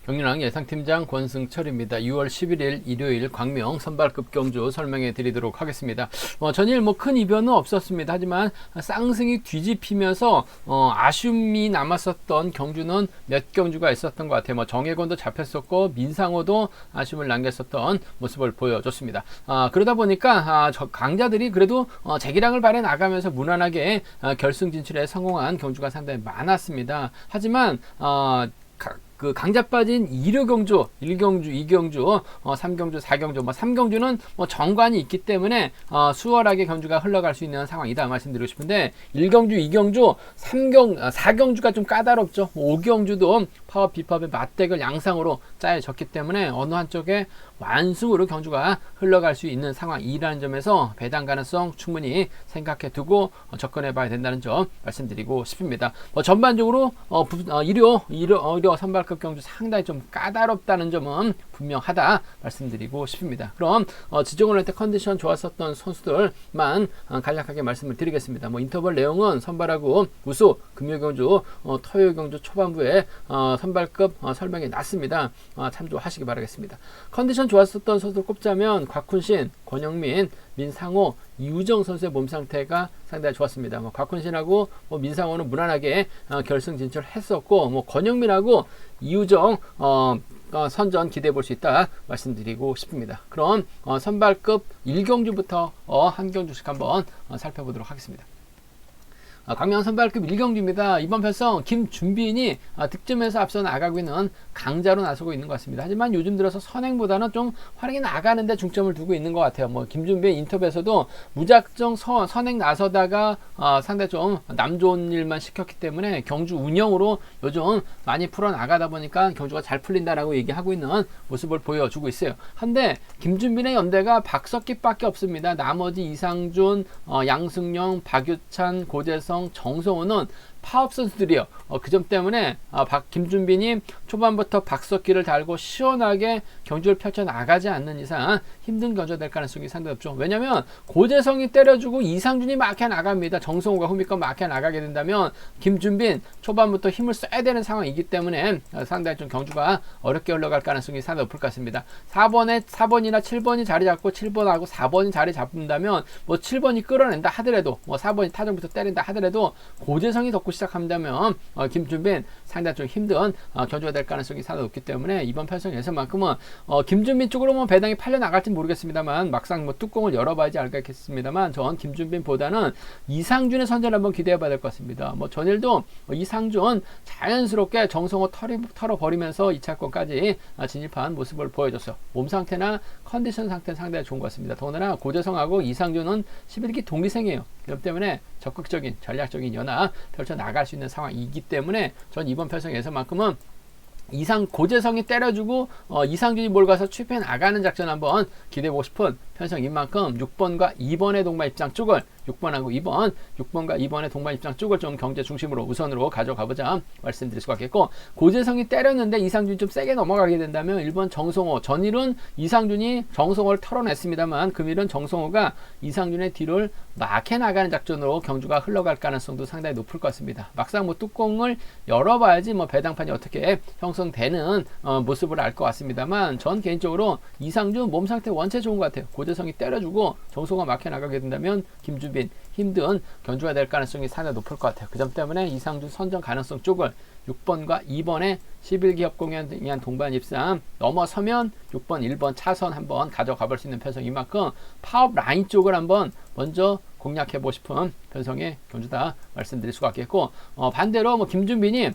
경륜왕 예상팀장 권승철입니다. 6월 11일 일요일 광명 선발급 경주 설명해 드리도록 하겠습니다. 전일 큰 이변은 없었습니다. 하지만 쌍승이 뒤집히면서 아쉬움이 남았었던 경주는 몇 경주가 있었던 것 같아요. 정혜권도 잡혔었고 민상호도 아쉬움을 남겼었던 모습을 보여줬습니다. 그러다 보니까 강자들이 그래도 재기량을 발휘 나가면서 무난하게 결승 진출에 성공한 경주가 상당히 많았습니다. 하지만 그 강자 빠진 2류 경주, 1경주, 2경주, 3경주, 4경주, 3경주는 정관이 있기 때문에 수월하게 경주가 흘러갈 수 있는 상황이다 말씀드리고 싶은데 1경주, 2경주, 4경주가 좀 까다롭죠. 5경주도 파업, 비파업의 맞대결 양상으로 짜여졌기 때문에 어느 한쪽에 완승으로 경주가 흘러갈 수 있는 상황이라는 점에서 배당 가능성 충분히 생각해 두고 접근해 봐야 된다는 점 말씀드리고 싶습니다. 전반적으로 일요 선발급 경주 상당히 좀 까다롭다는 점은 분명하다 말씀드리고 싶습니다. 그럼 지정을 할 때 컨디션 좋았었던 선수들만 간략하게 말씀을 드리겠습니다. 인터벌 내용은 선발하고 우수, 금요경주, 토요경주 초반부에 선발급 설명이 났습니다. 참조하시기 바라겠습니다. 컨디션 좋았었던 선수들 꼽자면 곽훈신, 권영민, 민상호, 이우정 선수의 몸 상태가 상당히 좋았습니다. 곽훈신하고 민상호는 무난하게 결승 진출했었고 권영민하고 이우정 선전 기대해 볼 수 있다 말씀드리고 싶습니다. 그럼 선발급 1경주부터 한 경주씩 한번 살펴보도록 하겠습니다. 광명 선발급 1경주입니다. 이번 편성 김준빈이 득점에서 앞서 나가고 있는 강자로 나서고 있는 것 같습니다. 하지만 요즘 들어서 선행보다는 좀 활약이 나가는데 중점을 두고 있는 것 같아요. 김준빈 인터뷰에서도 무작정 선행 나서다가 상당히 좀 남 좋은 일만 시켰기 때문에 경주 운영으로 요즘 많이 풀어나가다 보니까 경주가 잘 풀린다라고 얘기하고 있는 모습을 보여주고 있어요. 한데 김준빈의 연대가 박석기밖에 없습니다. 나머지 이상준, 양승영, 박유찬, 고재성, 정성호는 파업 선수들이요. 그 점 때문에 김준빈이 초반부터 박석기를 달고 시원하게 경주를 펼쳐나가지 않는 이상 힘든 경주가 될 가능성이 상당히 높죠. 왜냐면 고재성이 때려주고 이상준이 막혀 나갑니다. 정성호가 후미권 막혀 나가게 된다면 김준빈 초반부터 힘을 써야 되는 상황이기 때문에 상당히 좀 경주가 어렵게 흘러갈 가능성이 상당히 높을 것 같습니다. 4번이나 7번이 자리 잡고 7번하고 4번이 자리 잡는다면 7번이 끌어낸다 하더라도 4번이 타점부터 때린다 하더라도 고재성이 덮고 시작한다면 김준빈 상당히 좀 힘든 경주가 될 가능성이 상당히 높기 때문에 이번 편성에서만큼은 김준빈 쪽으로 배당이 팔려 나갈지 모르겠습니다만 막상 뚜껑을 열어봐야지 알겠습니다만 전 김준빈보다는 이상준의 선전을 한번 기대해 봐야 될 것 같습니다. 전일도 이상준 자연스럽게 정성호 털어버리면서 2차권까지 진입한 모습을 보여줬어요. 몸 상태나 컨디션 상태는 상당히 좋은 것 같습니다. 더군다나 고재성하고 이상준은 11기 동기생이에요. 그렇기 때문에 적극적인 전략적인 연합 펼쳐 나갈 수 있는 상황이기 때문에 전 이번 편성에서만큼은 고재성이 때려주고 이상준이 몰가서 취입해 나가는 작전 한번 기대해보고 싶은 편성인 만큼 6번과 2번의 동반 입장 쪽을 6번하고 2번, 6번과 2번의 동반 입장 쪽을 좀 경제 중심으로 우선으로 가져가보자 말씀드릴 수가 있겠고, 고재성이 때렸는데 이상준이 좀 세게 넘어가게 된다면 1번 정성호, 전일은 이상준이 정성호를 털어냈습니다만 금일은 정성호가 이상준의 뒤를 막해 나가는 작전으로 경주가 흘러갈 가능성도 상당히 높을 것 같습니다. 막상 뚜껑을 열어봐야지 배당판이 어떻게 형성되는 모습을 알 것 같습니다만 전 개인적으로 이상준 몸 상태 원체 좋은 것 같아요. 고재성이 때려주고 정성호가 막혀 나가게 된다면 김준빈 힘든 경주가 될 가능성이 상당히 높을 것 같아요. 그 점 때문에 이상준 선정 가능성 쪽을 6번과 2번의 11기 협공에 의한 동반 입상 넘어서면 6번, 1번 차선 한번 가져가 볼 수 있는 편성인 만큼 파업 라인 쪽을 한번 먼저 공략해보고 싶은 편성의 경주다 말씀드릴 수가 있겠고, 반대로 김준빈이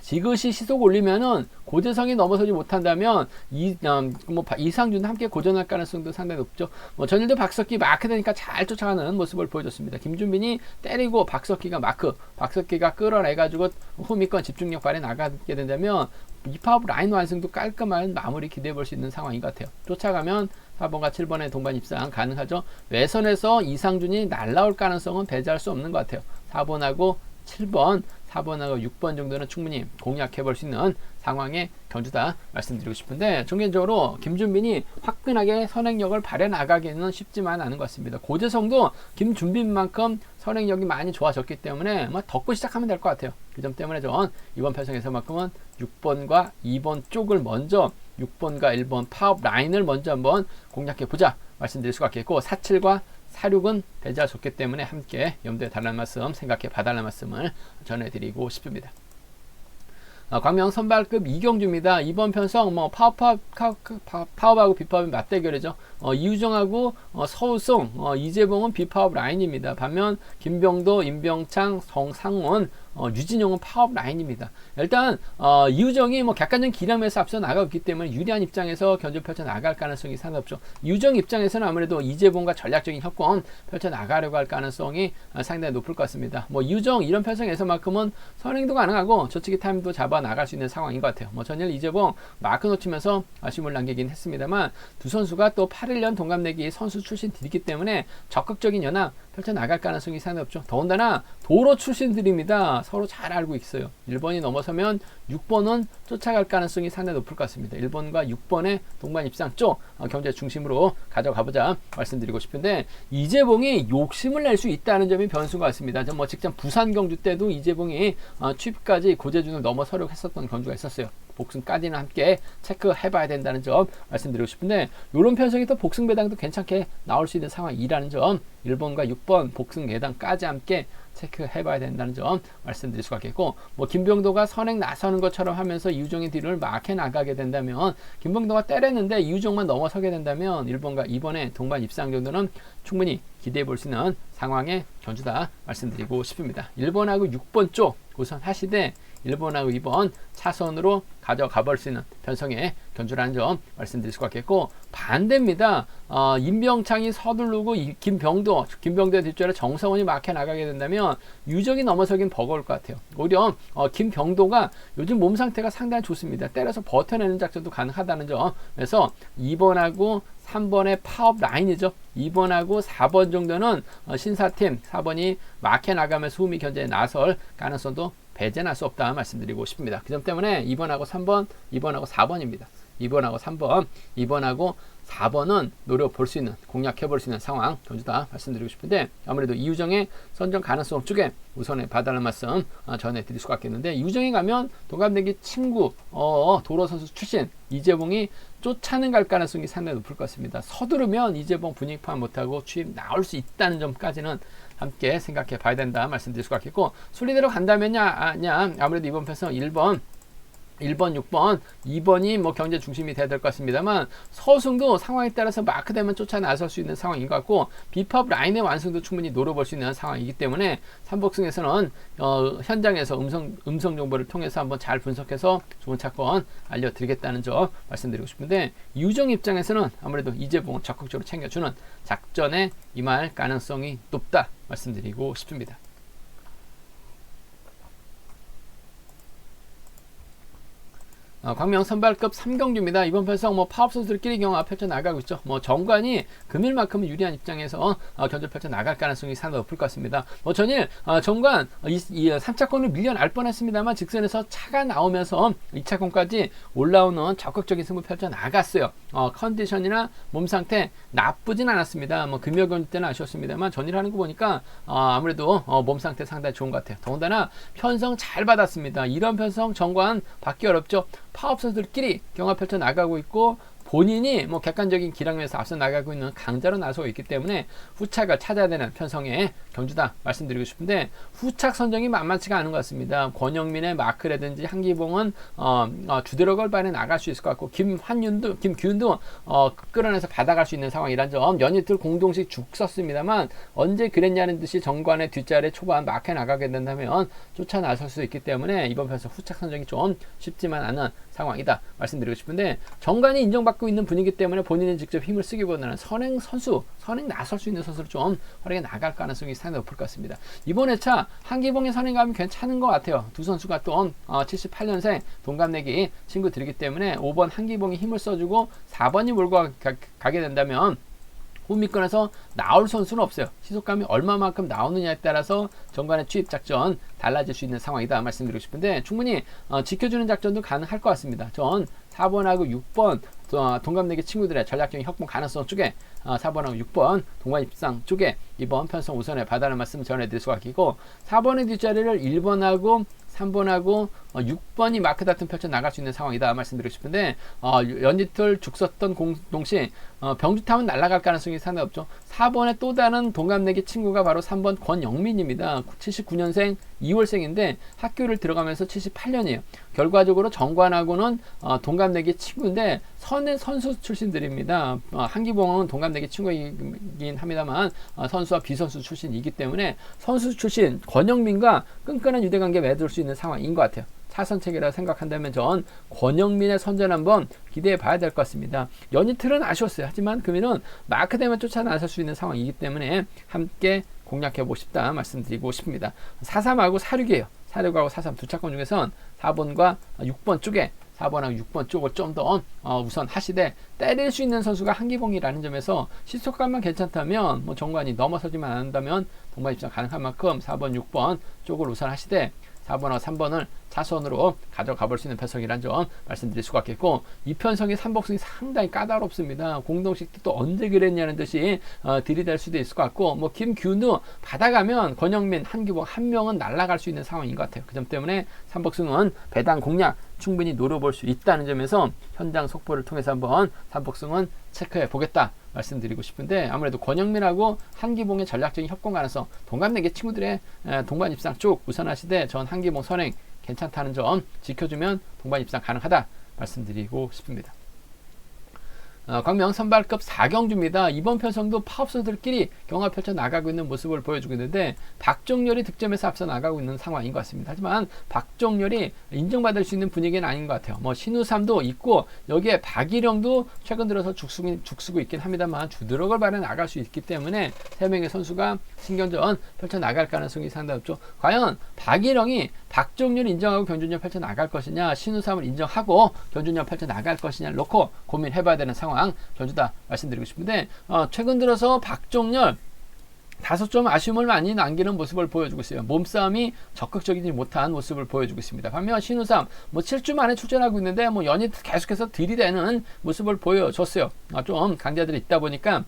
지그시 시속 올리면은 고재성이 넘어서지 못한다면 이상준 함께 고전할 가능성도 상당히 높죠. 전일도 박석기 마크 되니까 잘 쫓아가는 모습을 보여줬습니다. 김준빈이 때리고 박석기가 끌어내가지고 후미권 집중력 발휘 나가게 된다면 이 파업 라인 완성도 깔끔한 마무리 기대해 볼 수 있는 상황인 것 같아요. 쫓아가면 4번과 7번의 동반 입상 가능하죠. 외선에서 이상준이 날라올 가능성은 배제할 수 없는 것 같아요. 4번하고 7번, 4번하고 6번 정도는 충분히 공략해 볼 수 있는 상황의 경주다 말씀드리고 싶은데, 전개적으로 김준빈이 화끈하게 선행력을 발휘해 나가기는 쉽지만 않은 것 같습니다. 고재성도 김준빈만큼 선행력이 많이 좋아졌기 때문에 덮고 시작하면 될 것 같아요. 그 점 때문에 전 이번 편성에서만큼은 6번과 2번 쪽을 먼저, 6번과 1번 파업 라인을 먼저 한번 공략해 보자 말씀드릴 수가 있겠고, 4.7과 4.6은 대지가 좋기 때문에 함께 염두에 달라는 말씀, 생각해 봐달라는 말씀을 전해드리고 싶습니다. 광명 선발급 이경주입니다. 이번 편성 파업하고 비파업의 맞대결이죠. 이우정하고 서우승, 이재봉은 비파업 라인입니다. 반면 김병도, 임병창, 정상원, 유진용은 파업 라인입니다. 일단 이우정이 객관적인 기량에서 앞서 나가기 때문에 유리한 입장에서 견주 펼쳐 나갈 가능성이 상당히 높죠. 이우정 입장에서는 아무래도 이재봉과 전략적인 협권 펼쳐 나가려고 할 가능성이 상당히 높을 것 같습니다. 이우정 이런 편성에서만큼은 선행도 가능하고 저치기 타임도 잡아 나갈 수 있는 상황인 것 같아요. 전일 이재봉 마크 놓치면서 아쉬움을 남기긴 했습니다만, 두 선수가 또 8.1년 동갑내기 선수 출신들이기 때문에 적극적인 연합 펼쳐 나갈 가능성이 상당히 높죠. 더군다나 도로 출신들입니다. 서로 잘 알고 있어요. 1번이 넘어서면 6번은 쫓아갈 가능성이 상당히 높을 것 같습니다. 1번과 6번의 동반 입상 쪽 경제 중심으로 가져가보자 말씀드리고 싶은데, 이재봉이 욕심을 낼 수 있다는 점이 변수인 것 같습니다. 직전 부산 경주 때도 이재봉이 취입까지 고재준을 넘어서려고 했었던 경주가 있었어요. 복승까지는 함께 체크해봐야 된다는 점 말씀드리고 싶은데, 이런 편성이 또 복승 배당도 괜찮게 나올 수 있는 상황이라는 점, 1번과 6번 복승 배당까지 함께 체크해봐야 된다는 점 말씀드릴 수가 있겠고, 김병도가 선행 나서는 것처럼 하면서 이우정의 뒤를 막해 나가게 된다면, 김병도가 때렸는데 이우정만 넘어서게 된다면 1번과 2번의 동반 입상 정도는 충분히 기대해 볼 수 있는 상황의 견주다 말씀드리고 싶습니다. 1번하고 6번 쪽 우선 하시되 1번하고 2번 차선으로 가져가 볼 수 있는 편성의 견주라는 점 말씀드릴 수가 있겠고, 반대입니다. 임병창이 서두르고 김병도의 뒷줄에 정성원이 막혀 나가게 된다면 유정이 넘어서긴 버거울 것 같아요. 오히려 김병도가 요즘 몸 상태가 상당히 좋습니다. 때려서 버텨내는 작전도 가능하다는 점, 그래서 2번하고 3번의 파업 라인이죠. 2번하고 4번 정도는 신사팀 4번이 막혀 나가면서 후미 견제에 나설 가능성도 배제할 수 없다 말씀드리고 싶습니다. 그 점 때문에 2번하고 3번, 2번하고 4번입니다. 2번하고 3번, 2번하고 4번은 노려볼 수 있는, 공략해볼 수 있는 상황 견주다 말씀드리고 싶은데, 아무래도 이우정의 선정 가능성 쪽에 우선에 봐달라는 말씀 전해드릴 수가 있겠는데, 이우정이 가면 동갑내기 친구 도로 선수 출신 이재봉이 쫓아는 갈 가능성이 상당히 높을 것 같습니다. 서두르면 이재봉 분위기 파악 못하고 취입 나올 수 있다는 점까지는 함께 생각해 봐야 된다 말씀드릴 수가 있겠고, 순리대로 간다면야 아무래도 이번 편성 1번, 6번, 2번이 경제 중심이 돼야 될 것 같습니다만, 서승도 상황에 따라서 마크되면 쫓아 나설 수 있는 상황인 것 같고, 비팝 라인의 완성도 충분히 노려볼 수 있는 상황이기 때문에 3복승에서는 현장에서 음성 정보를 통해서 한번 잘 분석해서 좋은 차권 알려드리겠다는 점 말씀드리고 싶은데, 이우정 입장에서는 아무래도 이재봉을 적극적으로 챙겨주는 작전에 임할 가능성이 높다 말씀드리고 싶습니다. 광명 선발급 3경주입니다. 이번 편성 파업 선수들끼리 경합 펼쳐 나가고 있죠. 정관이 금일만큼은 유리한 입장에서 견제 펼쳐 나갈 가능성이 상당히 높을 것 같습니다. 전일 정관 3차권을 밀려날 뻔했습니다만 직선에서 차가 나오면서 2차권까지 올라오는 적극적인 승부 펼쳐 나갔어요. 컨디션이나 몸 상태 나쁘진 않았습니다. 금요 경주 때는 아쉬웠습니다만 전일 하는 거 보니까 아무래도 몸 상태 상당히 좋은 것 같아요. 더군다나 편성 잘 받았습니다. 이런 편성 정관 받기 어렵죠. 파업 선수들끼리 경합 펼쳐 나가고 있고, 본인이 객관적인 기량에서 앞서 나가고 있는 강자로 나서고 있기 때문에 후착을 찾아야 되는 편성의 경주다 말씀드리고 싶은데, 후착 선정이 만만치가 않은 것 같습니다. 권영민의 마크라든지 한기봉은 주대로 걸반에 나갈 수 있을 것 같고, 김규현도 끌어내서 받아갈 수 있는 상황이란 점, 연이틀 공동식 죽 썼습니다만 언제 그랬냐는 듯이 정관의 뒷자리 초반 막혀 나가게 된다면 쫓아 나설 수 있기 때문에 이번 편성 후착 선정이 좀 쉽지만 않은 상황이다 말씀드리고 싶은데, 정관이 인정받고 있는 분위기 때문에 본인이 직접 힘을 쓰기보다는 선행 나설 수 있는 선수를 좀 활용해 나갈 가능성이 상당히 높을 것 같습니다. 이번 회차 한기봉의 선행감이 괜찮은 것 같아요. 두 선수가 또 78년생 동갑내기 친구들이기 때문에 5번 한기봉이 힘을 써주고 4번이 몰고 가게 된다면 후미권에서 나올 선수는 없어요. 시속감이 얼마만큼 나오느냐에 따라서 전관의 취입 작전 달라질 수 있는 상황이다 말씀드리고 싶은데, 충분히 지켜주는 작전도 가능할 것 같습니다. 전 4번하고 6번 동갑내기 친구들의 전략적인 협공 가능성 쪽에 4번하고 6번 동반 입상 쪽에 이번 편성 우선에 봐달라는 말씀 전해드릴 수가 있고, 4번의 뒷자리를 1번하고 3번하고 6번이 마크 다툼 펼쳐 나갈 수 있는 상황이다 말씀드리고 싶은데, 연이틀 죽 썼던 동시 병주 타면 날아갈 가능성이 상당히 없죠. 4번의 또 다른 동갑내기 친구가 바로 3번 권영민입니다. 79년생 2월생인데 학교를 들어가면서 78년이에요. 결과적으로 정관하고는 동갑내기 친구인데 선수 출신들입니다. 한기봉은 동갑내기 친구이긴 합니다만 선수와 비선수 출신이기 때문에 선수 출신 권영민과 끈끈한 유대관계 맺을 수 있는 상황인 것 같아요. 차선책이라 생각한다면 전 권영민의 선전 한번 기대해 봐야 될 것 같습니다. 연이틀은 아쉬웠어요. 하지만 금일은 마크되면 쫓아 나설 수 있는 상황이기 때문에 함께 공략해 보고 싶다 말씀드리고 싶습니다. 4-3하고 4-6이에요. 4-6하고 4-3 두 차권 중에선 4번과 6번 쪽에 4번하고 6번 쪽을 좀 더 우선 하시되, 때릴 수 있는 선수가 한기봉이라는 점에서 시속감만 괜찮다면 정관이 넘어서지만 않는다면 동반 입장 가능한 만큼 4번, 6번 쪽을 우선 하시되 4번하고 3번을 차선으로 가져가 볼 수 있는 편성이라는 점 말씀드릴 수가 있겠고, 이 편성의 3복승이 상당히 까다롭습니다. 공동식도 또 언제 그랬냐는 듯이 들이댈 수도 있을 것 같고, 김규누 받아가면 권영민, 한기봉 한 명은 날아갈 수 있는 상황인 것 같아요. 그 점 때문에 3복승은 배당 공략 충분히 노려볼 수 있다는 점에서 현장 속보를 통해서 한번 3복승은 체크해 보겠다 말씀드리고 싶은데, 아무래도 권영민하고 한기봉의 전략적인 협공 가능성, 동갑내기 친구들의 동반 입상 쪽 우선하시되 전 한기봉 선행 괜찮다는 점 지켜주면 동반 입상 가능하다 말씀드리고 싶습니다. 광명 선발급 4경주입니다. 이번 편성도 파업선들끼리 경합 펼쳐 나가고 있는 모습을 보여주고 있는데, 박종렬이 득점에서 앞서 나가고 있는 상황인 것 같습니다. 하지만 박종렬이 인정받을 수 있는 분위기는 아닌 것 같아요. 신우삼도 있고 여기에 박일영도 최근 들어서 죽쓰고 있긴 합니다만 주드럭을 발휘해 나갈 수 있기 때문에 3명의 선수가 신경전 펼쳐 나갈 가능성이 상당히 높죠. 과연 박일영이 박종렬 인정하고 견준열 펼쳐 나갈 것이냐, 신우삼을 인정하고 견준열 펼쳐 나갈 것이냐를 놓고 고민해봐야 되는 상황 견주다 말씀드리고 싶은데, 최근 들어서 박종렬 다소 좀 아쉬움을 많이 남기는 모습을 보여주고 있어요. 몸싸움이 적극적이지 못한 모습을 보여주고 있습니다. 반면 신우삼 7주 만에 출전하고 있는데 연이 계속해서 들이대는 모습을 보여줬어요. 좀 강자들이 있다 보니까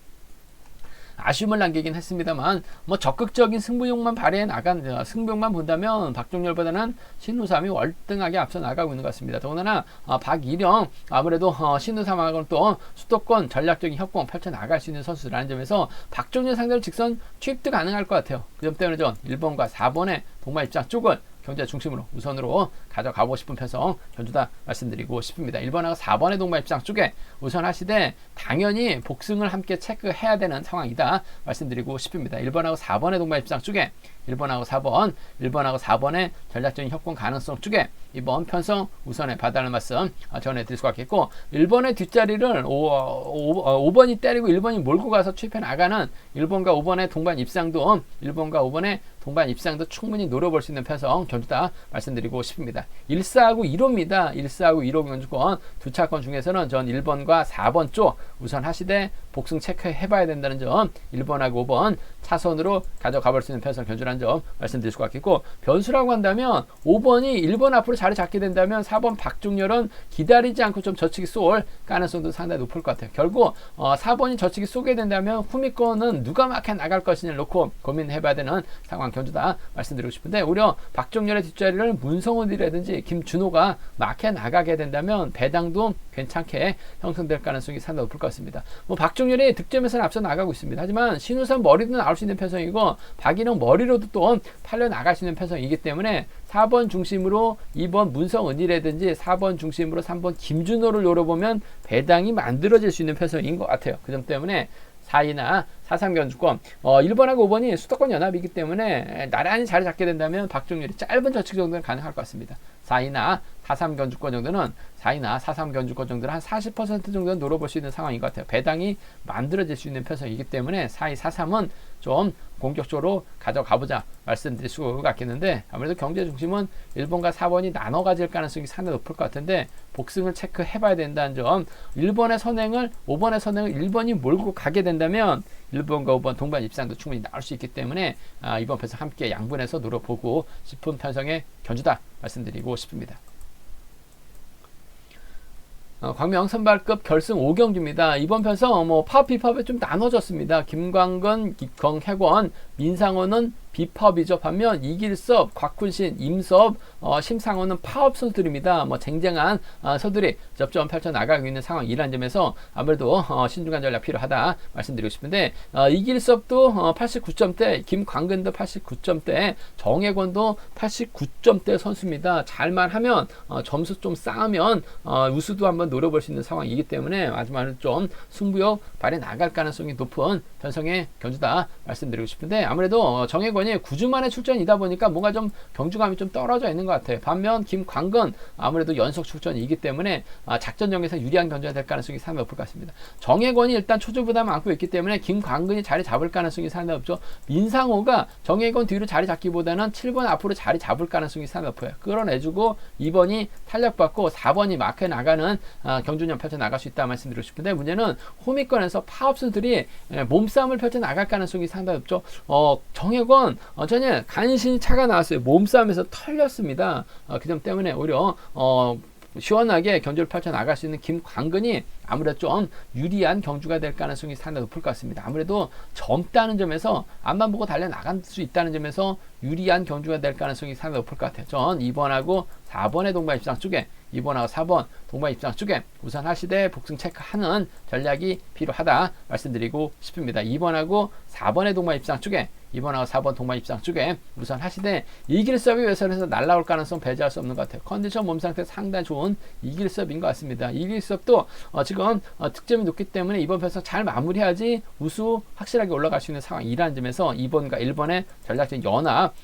아쉬움을 남기긴 했습니다만 적극적인 승부욕만 발휘해 나간 승부욕만 본다면 박종렬보다는 신우삼이 월등하게 앞서 나가고 있는 것 같습니다. 더군다나 박일영 아무래도 신우삼하고는 또 수도권 전략적인 협공 펼쳐 나갈 수 있는 선수라는 점에서 박종렬 상대로 직선 취입도 가능할 것 같아요. 그 점 때문에 전 1번과 4번의 동반 입장 쪽을 경제 중심으로 우선으로 가져가고 싶은 편성 견주다 말씀드리고 싶습니다. 1번하고 4번의 동반 입장 쪽에 우선 하시되 당연히 복승을 함께 체크해야 되는 상황이다 말씀드리고 싶습니다. 1번하고 4번의 동반 입장 쪽에 1번하고 4번의 전략적인 협공 가능성 쪽에 이번 편성 우선에 봐달라는 말씀 전해드릴 수가 있겠고, 1번의 뒷자리를 5번이 때리고 1번이 몰고 가서 취입해 나가는 1번과 5번의 동반 입상도 1번과 5번의 동반 입상도 충분히 노려볼 수 있는 편성 견주다 말씀드리고 싶습니다. 1사하고 1호입니다. 1사하고 1호 견주권 두 차권 중에서는 전 1번과 4번 쪽 우선 하시되 복승 체크해 봐야 된다는 점, 1번하고 5번 차선으로 가져가 볼 수 있는 편성 견주라는 점 말씀드릴 수가 있겠고, 변수라고 한다면 5번이 1번 앞으로 자리 잡게 된다면 4번 박종렬은 기다리지 않고 좀 저치기 쏠 가능성도 상당히 높을 것 같아요. 결국 4번이 저치기 쏘게 된다면 후미권은 누가 막혀 나갈 것이냐를 놓고 고민해 봐야 되는 상황 견주다 말씀드리고 싶은데, 오히려 박종렬의 뒷자리를 문성훈이라든지 김준호가 막혀 나가게 된다면 배당도 괜찮게 형성될 가능성이 상당히 높을 것 같습니다. 박종렬이 득점에서는 앞서 나가고 있습니다. 하지만 신우삼 머리도 나올 수 있는 편성이고 박일영 머리로도 또 팔려 나갈 수 있는 편성이기 때문에 4번 중심으로 2번 문성은이라든지 4번 중심으로 3번 김준호를 노려보면 배당이 만들어질 수 있는 편성인 것 같아요. 그 점 때문에 4위나 4-3 견주권 1번하고 5번이 수도권 연합이기 때문에 나란히 자리 잡게 된다면 박종렬이 짧은 저측 정도는 가능할 것 같습니다. 4위나 4-3 견주권 정도는 4이나 4-3 견주권 정도는 한 40% 정도는 노려볼 수 있는 상황인 것 같아요. 배당이 만들어질 수 있는 편성이기 때문에 4-2, 4-3은 좀 공격적으로 가져가보자 말씀드릴 수가 있겠는데, 아무래도 경제 중심은 1번과 4번이 나눠 가질 가능성이 상당히 높을 것 같은데 복승을 체크해 봐야 된다는 점. 1번의 선행을 1번이 몰고 가게 된다면 1번과 5번 동반 입상도 충분히 나올 수 있기 때문에 이번 편성 함께 양분해서 노려보고 싶은 편성의 견주다 말씀드리고 싶습니다. 광명 선발급 결승 5경주입니다. 이번 편성 파업 비파업에 좀 나눠졌습니다. 김광근, 경혜권, 민상호는 비파업이죠. 반면 이길섭, 곽훈신, 임섭, 심상호는 파업 선수들입니다. 쟁쟁한 선수들이 접전 펼쳐 나가고 있는 상황이라는 점에서 아무래도 신중한 전략 필요하다 말씀드리고 싶은데, 이길섭도 89점대, 김광근도 89점대, 정혜권도 89점대 선수입니다. 잘만 하면 점수 좀 쌓으면 우수도 한번 노려볼 수 있는 상황이기 때문에 마지막으로 좀 승부욕 발휘 나갈 가능성이 높은 편성의 견주다 말씀드리고 싶은데, 아무래도 정혜권이 9주 만에 출전이다 보니까 뭔가 좀 경주감이 좀 떨어져 있는 것 같아요. 반면 김광근 아무래도 연속 출전이기 때문에 작전정에서 유리한 견주가 될 가능성이 상당히 높을 것 같습니다. 정혜권이 일단 초조 부담을 안고 있기 때문에 김광근이 자리 잡을 가능성이 상당히 높죠. 민상호가 정혜권 뒤로 자리 잡기보다는 7번 앞으로 자리 잡을 가능성이 상당히 높아요. 끌어내주고 2번이 탄력받고 4번이 마크에 나가는 경주전 펼쳐 나갈 수 있다 말씀드리고 싶은데, 문제는 호미권에서 파업수들이 몸싸움을 펼쳐 나갈 가능성이 상당히 높죠. 정혜권 전혀 간신히 차가 나왔어요. 몸싸움에서 털렸습니다. 그 점 때문에 오히려 시원하게 경주를 펼쳐 나갈 수 있는 김광근이 아무래도 좀 유리한 경주가 될 가능성이 상당히 높을 것 같습니다. 아무래도 젊다는 점에서 앞만 보고 달려나갈 수 있다는 점에서 유리한 경주가 될 가능성이 상당히 높을 것 같아요. 전 2번하고 4번의 동반 입상 쪽에 2번하고 4번 동반 입상 쪽에 우선 하시되 복승 체크하는 전략이 필요하다 말씀드리고 싶습니다. 2번하고 4번의 동반 입상 쪽에 2번하고 4번 동반 입상 쪽에 우선 하시되 이길섭이 외선에서 날라올 가능성 배제할 수 없는 것 같아요. 컨디션 몸 상태 상당히 좋은 이길섭인 것 같습니다. 이길섭도 지금 득점이 높기 때문에 이번 편성 잘 마무리해야지 우수 확실하게 올라갈 수 있는 상황이라는 점에서 2번과 1번의 전략적인 연합,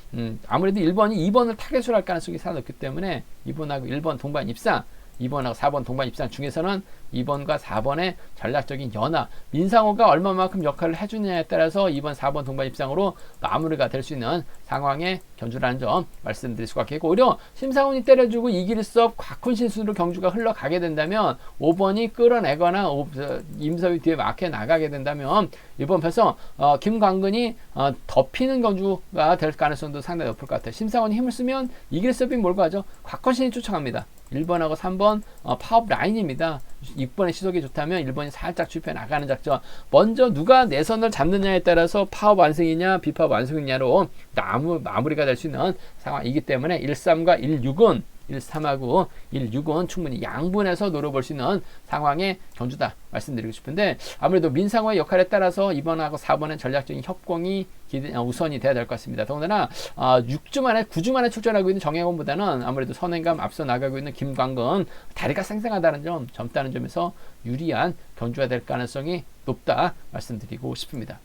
아무래도 1번이 2번을 타겟으로 할 가능성이 상당히 높기 때문에 2번하고 1번 동반 입상, 2번하고 4번 동반 입상 중에서는 2번과 4번의 전략적인 연합, 민상호가 얼마만큼 역할을 해주느냐에 따라서 2번, 4번 동반 입상으로 마무리가 될 수 있는 상황의 견주라는 점 말씀드릴 수가 있겠고, 오히려 심상훈이 때려주고 이길섭, 곽훈신 순으로 경주가 흘러가게 된다면 5번이 끌어내거나 임섭이 뒤에 막혀 나가게 된다면 이번 편성 김광근이 덮이는 경주가 될 가능성도 상당히 높을 것 같아요. 심상훈이 힘을 쓰면 이길섭이 몰고 가죠. 곽훈신이 쫓아갑니다. 1번하고 3번 파업 라인입니다. 6번의 시속이 좋다면 1번이 살짝 추입해 나가는 작전. 먼저 누가 내선을 잡느냐에 따라서 파업 완승이냐 비파업 완승이냐로 마무리가 될 수 있는 상황이기 때문에 1-3과 1-6은 1-3하고 1-6은 충분히 양분해서 노려볼 수 있는 상황의 견주다 말씀드리고 싶은데, 아무래도 민상호의 역할에 따라서 2번하고 4번의 전략적인 협공이 우선이 돼야 될 것 같습니다. 더군다나 9주 만에 출전하고 있는 정혜권보다는 아무래도 선행감 앞서 나가고 있는 김광근 다리가 쌩쌩하다는 점, 젊다는 점에서 유리한 견주가 될 가능성이 높다 말씀드리고 싶습니다.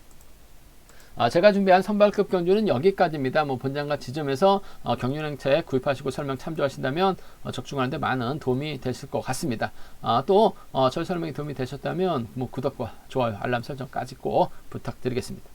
제가 준비한 선발급 경주는 여기까지입니다. 본장과 지점에서 경륜행차에 구입하시고 설명 참조하신다면 적중하는데 많은 도움이 되실 것 같습니다. 또 저희 설명이 도움이 되셨다면 구독과 좋아요, 알람 설정까지 꼭 부탁드리겠습니다.